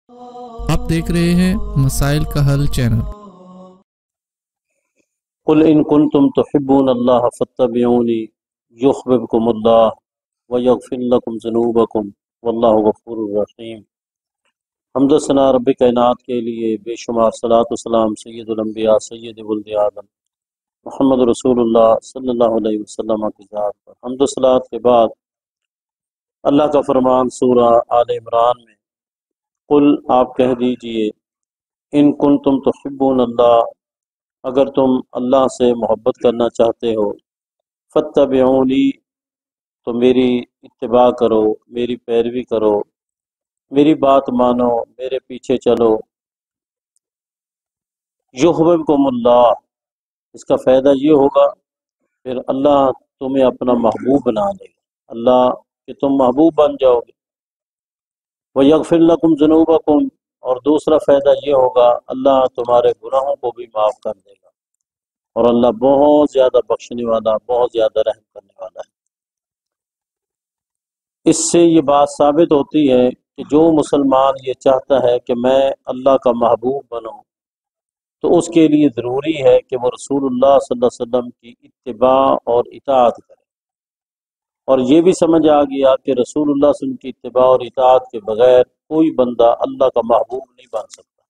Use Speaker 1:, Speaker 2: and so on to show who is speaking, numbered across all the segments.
Speaker 1: آپ دیکھ رہے ہیں مسائل کا حل چینل۔
Speaker 2: قل ان کنتم تحبون اللہ فاتبعونی یحببکم اللہ ویغفر لکم ذنوبکم واللہ غفور الرحیم۔ حمد و ثنا رب کائنات کے لیے بے شمار صلاۃ و سلام سید الانبیاء سید ولد آدم محمد رسول اللہ صلی اللہ علیہ وسلم کی ذات پر۔ حمد و صلاۃ کے بعد اللہ کا فرمان سورہ آل عمران میں قل آپ کہہ دیجئے ان کنتم تحبون اللہ، اگر تم اللہ سے محبت کرنا چاہتے ہو، فاتبعونی تو میری اتباع کرو، میری پیروی کرو، میری بات مانو، میرے پیچھے چلو۔ یحببکم اللہ، اس کا فائدہ یہ ہوگا پھر اللہ تمہیں اپنا محبوب بنا لے گا، اللہ کہ تم محبوب بن جاؤ گے۔ ویغفر لکم ذنوبکم، اور دوسرا فائدہ یہ ہوگا اللہ تمہارے گناہوں کو بھی معاف کر دے گا، اور اللہ بہت زیادہ بخشنے والا، بہت زیادہ رحم کرنے والا ہے۔ اس سے یہ بات ثابت ہوتی ہے کہ جو مسلمان یہ چاہتا ہے کہ میں اللہ کا محبوب بنوں، تو اس کے لیے ضروری ہے کہ وہ رسول اللہ صلی اللہ علیہ وسلم کی اتباع اور اطاعت کرے، اور یہ بھی سمجھ آ گیا کہ رسول اللہ صلی اللہ علیہ وسلم کی اتباع اور اطاعت کے بغیر کوئی بندہ اللہ کا محبوب نہیں بن سکتا۔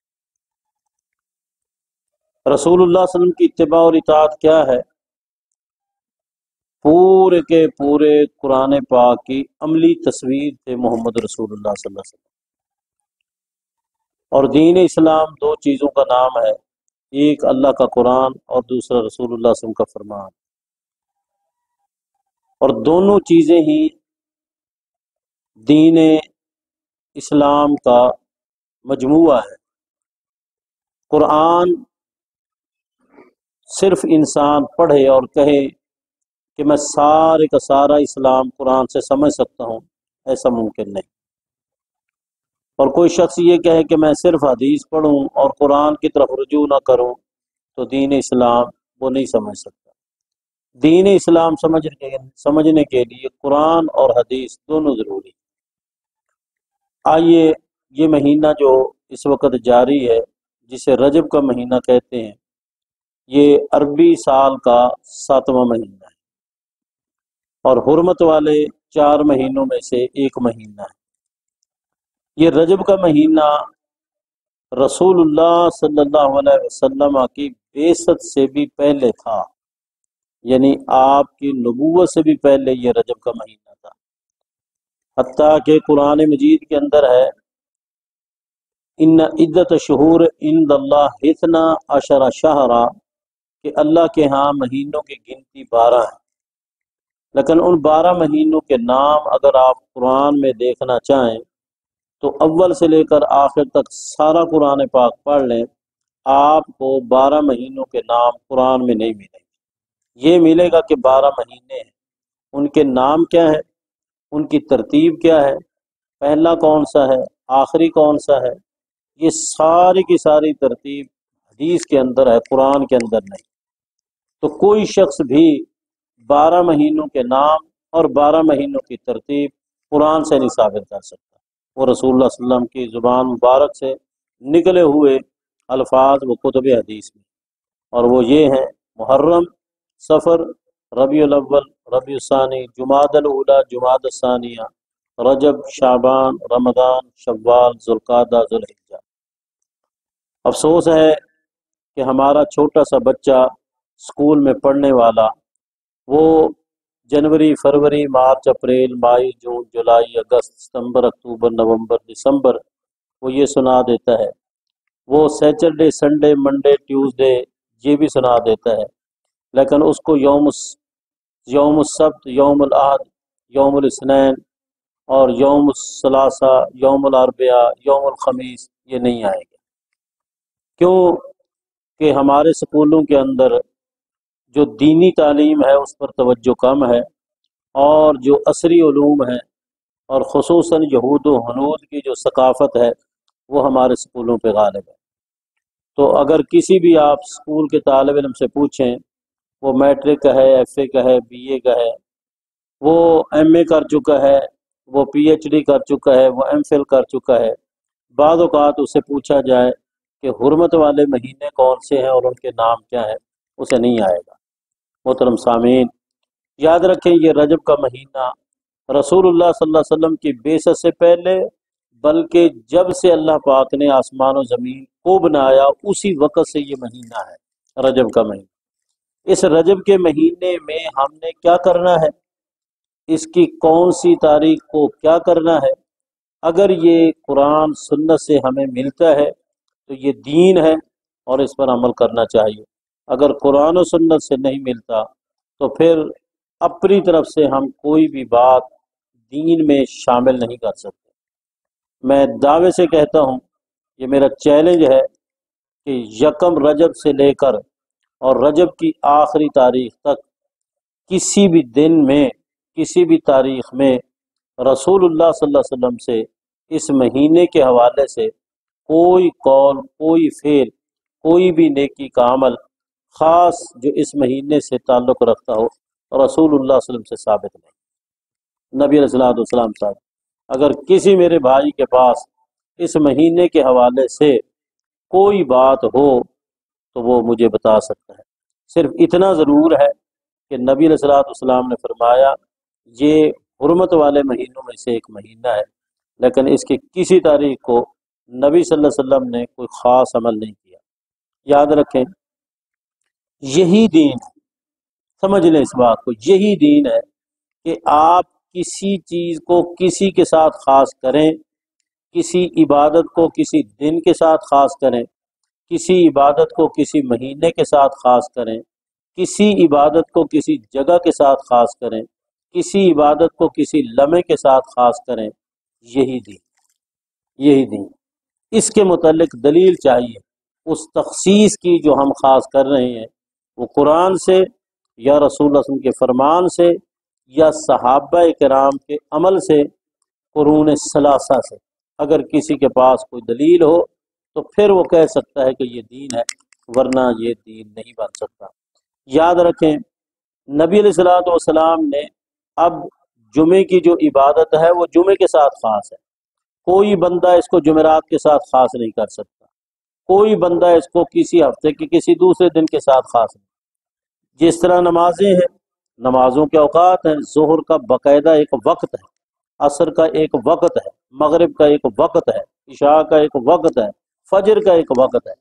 Speaker 2: رسول اللہ صلی اللہ علیہ وسلم کی اتباع اور اطاعت کیا ہے؟ پورے کے پورے قرآن پاک کی عملی تصویر تھے محمد رسول اللہ صلی اللہ علیہ وسلم۔ اور دین اسلام دو چیزوں کا نام ہے، ایک اللہ کا قرآن اور دوسرا رسول اللہ صلی اللہ علیہ وسلم کا فرمان، اور دونوں چیزیں ہی دین اسلام کا مجموعہ ہے۔ قرآن صرف انسان پڑھے اور کہے کہ میں سارے کا سارا اسلام قرآن سے سمجھ سکتا ہوں، ایسا ممکن نہیں۔ اور کوئی شخص یہ کہے کہ میں صرف حدیث پڑھوں اور قرآن کی طرف رجوع نہ کروں تو دین اسلام وہ نہیں سمجھ سکتا۔ دین اسلام سمجھنے کے لیے قرآن اور حدیث دونوں ضروری۔ آئیے یہ مہینہ جو اس وقت جاری ہے، جسے رجب کا مہینہ کہتے ہیں، یہ عربی سال کا 7واں مہینہ ہے، اور حرمت والے 4 مہینوں میں سے ایک مہینہ ہے۔ یہ رجب کا مہینہ رسول اللہ صلی اللہ علیہ وسلم کی بعثت سے بھی پہلے تھا، یعنی آپ کی نبوت سے بھی پہلے یہ رجب کا مہینہ تھا۔ حتیٰ کہ قرآن مجید کے اندر ہے ان عدت شہور عند اللہ 12 شہرا، کہ اللہ کے ہاں مہینوں کی گنتی 12 ہے، لیکن ان 12 مہینوں کے نام اگر آپ قرآن میں دیکھنا چاہیں تو اول سے لے کر آخر تک سارا قرآن پاک پڑھ لیں، آپ کو 12 مہینوں کے نام قرآن میں نہیں ملیں گے۔ یہ ملے گا کہ 12 مہینے ہیں، ان کے نام کیا ہے، ان کی ترتیب کیا ہے، پہلا کون سا ہے، آخری کون سا ہے، یہ ساری کی ساری ترتیب حدیث کے اندر ہے، قرآن کے اندر نہیں۔ تو کوئی شخص بھی 12 مہینوں کے نام اور 12 مہینوں کی ترتیب قرآن سے نہیں ثابت کر سکتا، وہ رسول اللہ صلی اللہ علیہ وسلم کی زبان مبارک سے نکلے ہوئے الفاظ وہ کتب حدیث میں، اور وہ یہ ہیں: محرم، صفر، ربیع الاول، ربیع الثانی، جمادی الاولی، جمادی الثانیہ، رجب، شعبان، رمضان، شوال، ذوالقعدہ، ذوالحجہ۔ افسوس ہے کہ ہمارا چھوٹا سا بچہ اسکول میں پڑھنے والا، وہ جنوری، فروری، مارچ، اپریل، مئی، جون، جولائی، اگست، ستمبر، اکتوبر، نومبر، دسمبر، وہ یہ سنا دیتا ہے، وہ سیچرڈے، سنڈے، منڈے، ٹیوزڈے یہ بھی سنا دیتا ہے، لیکن اس کو یوم السبت، یوم الاحد، یوم الاثنین اور یوم الثلاثاء، یوم الاربعاء، یوم الخمیس یہ نہیں آئے گا۔ کیوں کہ ہمارے سکولوں کے اندر جو دینی تعلیم ہے اس پر توجہ کم ہے، اور جو عصری علوم ہیں اور خصوصاً یہود و ہنود کی جو ثقافت ہے وہ ہمارے سکولوں پہ غالب ہے۔ تو اگر کسی بھی آپ اسکول کے طالب علم سے پوچھیں، وہ میٹرک کا ہے، ایف اے کا ہے، بی اے کا ہے، وہ ایم اے کر چکا ہے، وہ پی ایچ ڈی کر چکا ہے، وہ ایم فل کر چکا ہے، بعض اوقات اسے پوچھا جائے کہ حرمت والے مہینے کون سے ہیں اور ان کے نام کیا ہے، اسے نہیں آئے گا۔ محترم سامعین، یاد رکھیں یہ رجب کا مہینہ رسول اللہ صلی اللہ علیہ وسلم کی بعثت سے پہلے، بلکہ جب سے اللہ پاک نے آسمان و زمین کو بنایا اسی وقت سے یہ مہینہ ہے، رجب کا مہینہ۔ اس رجب کے مہینے میں ہم نے کیا کرنا ہے، اس کی کون سی تاریخ کو کیا کرنا ہے، اگر یہ قرآن سنت سے ہمیں ملتا ہے تو یہ دین ہے اور اس پر عمل کرنا چاہیے۔ اگر قرآن و سنت سے نہیں ملتا تو پھر اپنی طرف سے ہم کوئی بھی بات دین میں شامل نہیں کر سکتے۔ میں دعوے سے کہتا ہوں، یہ میرا چیلنج ہے کہ یکم رجب سے لے کر اور رجب کی آخری تاریخ تک کسی بھی دن میں، کسی بھی تاریخ میں رسول اللہ صلی اللہ علیہ وسلم سے اس مہینے کے حوالے سے کوئی قول، کوئی فعل، کوئی بھی نیکی کا عمل خاص جو اس مہینے سے تعلق رکھتا ہو رسول اللہ صلی اللہ علیہ وسلم سے ثابت نہیں۔ نبی علیہ الصلوۃ والسلام صاحب، اگر کسی میرے بھائی کے پاس اس مہینے کے حوالے سے کوئی بات ہو تو وہ مجھے بتا سکتا ہے۔ صرف اتنا ضرور ہے کہ نبی علیہ الصلوۃ والسلام نے فرمایا یہ حرمت والے مہینوں میں سے ایک مہینہ ہے، لیکن اس کی کسی تاریخ کو نبی صلی اللہ علیہ وسلم نے کوئی خاص عمل نہیں کیا۔ یاد رکھیں یہی دین ہے، سمجھ لیں اس بات کو، یہی دین ہے کہ آپ کسی چیز کو کسی کے ساتھ خاص کریں، کسی عبادت کو کسی دن کے ساتھ خاص کریں، کسی عبادت کو کسی مہینے کے ساتھ خاص کریں، کسی عبادت کو کسی جگہ کے ساتھ خاص کریں، کسی عبادت کو کسی لمحے کے ساتھ خاص کریں، یہی دین، یہی دین۔ اس کے متعلق دلیل چاہیے، اس تخصیص کی جو ہم خاص کر رہے ہیں وہ قرآن سے یا رسول اللہ صلی اللہ علیہ وسلم کے فرمان سے یا صحابہ کرام کے عمل سے، قرون ثلاثہ سے۔ اگر کسی کے پاس کوئی دلیل ہو تو پھر وہ کہہ سکتا ہے کہ یہ دین ہے، ورنہ یہ دین نہیں بن سکتا۔ یاد رکھیں نبی علیہ الصلوۃ والسلام نے اب جمعے کی جو عبادت ہے وہ جمعے کے ساتھ خاص ہے، کوئی بندہ اس کو جمعرات کے ساتھ خاص نہیں کر سکتا، کوئی بندہ اس کو کسی ہفتے کے کسی دوسرے دن کے ساتھ خاص نہیں۔ جس طرح نمازیں ہیں، نمازوں کے اوقات ہیں، ظہر کا باقاعدہ ایک وقت ہے، عصر کا ایک وقت ہے، مغرب کا ایک وقت ہے، عشاء کا ایک وقت ہے، فجر کا ایک وقت ہے،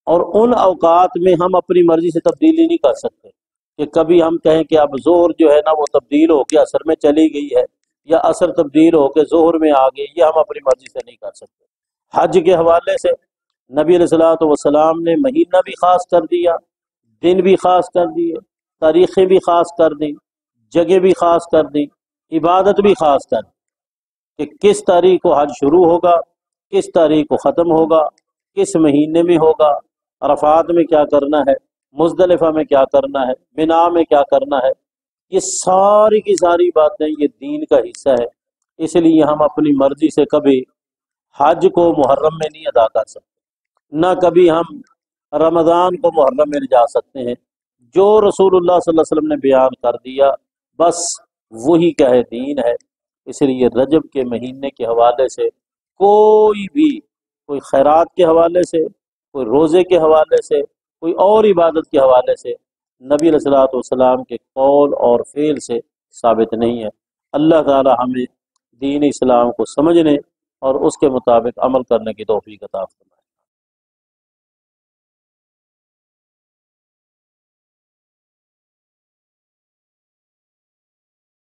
Speaker 2: اور ان اوقات میں ہم اپنی مرضی سے تبدیلی نہیں کر سکتے کہ کبھی ہم کہیں کہ اب ظہر جو ہے نا وہ تبدیل ہو کے عصر میں چلی گئی ہے یا عصر تبدیل ہو کے ظہر میں آ گئی، یہ ہم اپنی مرضی سے نہیں کر سکتے۔ حج کے حوالے سے نبی علیہ الصلوۃ والسلام نے مہینہ بھی خاص کر دیا، دن بھی خاص کر دیے، تاریخیں بھی خاص کر دیں، جگہ بھی خاص کر دیں، عبادت بھی خاص کر دی کہ کس تاریخ کو حج شروع ہوگا، کس تاریخ کو ختم ہوگا، کس مہینے میں ہوگا، عرفات میں کیا کرنا ہے، مزدلفہ میں کیا کرنا ہے، منا میں کیا کرنا ہے۔ یہ ساری کی ساری باتیں یہ دین کا حصہ ہے، اس لیے ہم اپنی مرضی سے کبھی حج کو محرم میں نہیں ادا کر سکتے، نہ کبھی ہم رمضان کو محرم میں جا سکتے ہیں۔ جو رسول اللہ صلی اللہ علیہ وسلم نے بیان کر دیا بس وہی کا ہے دین ہے۔ اس لیے رجب کے مہینے کے حوالے سے کوئی بھی، کوئی خیرات کے حوالے سے، کوئی روزے کے حوالے سے، کوئی اور عبادت کے حوالے سے نبی علیہ الصلوۃ والسلام کے قول اور فعل سے ثابت نہیں ہے۔ اللہ تعالی ہمیں دین اسلام کو سمجھنے اور اس کے مطابق عمل کرنے کی توفیق عطا فرمائے۔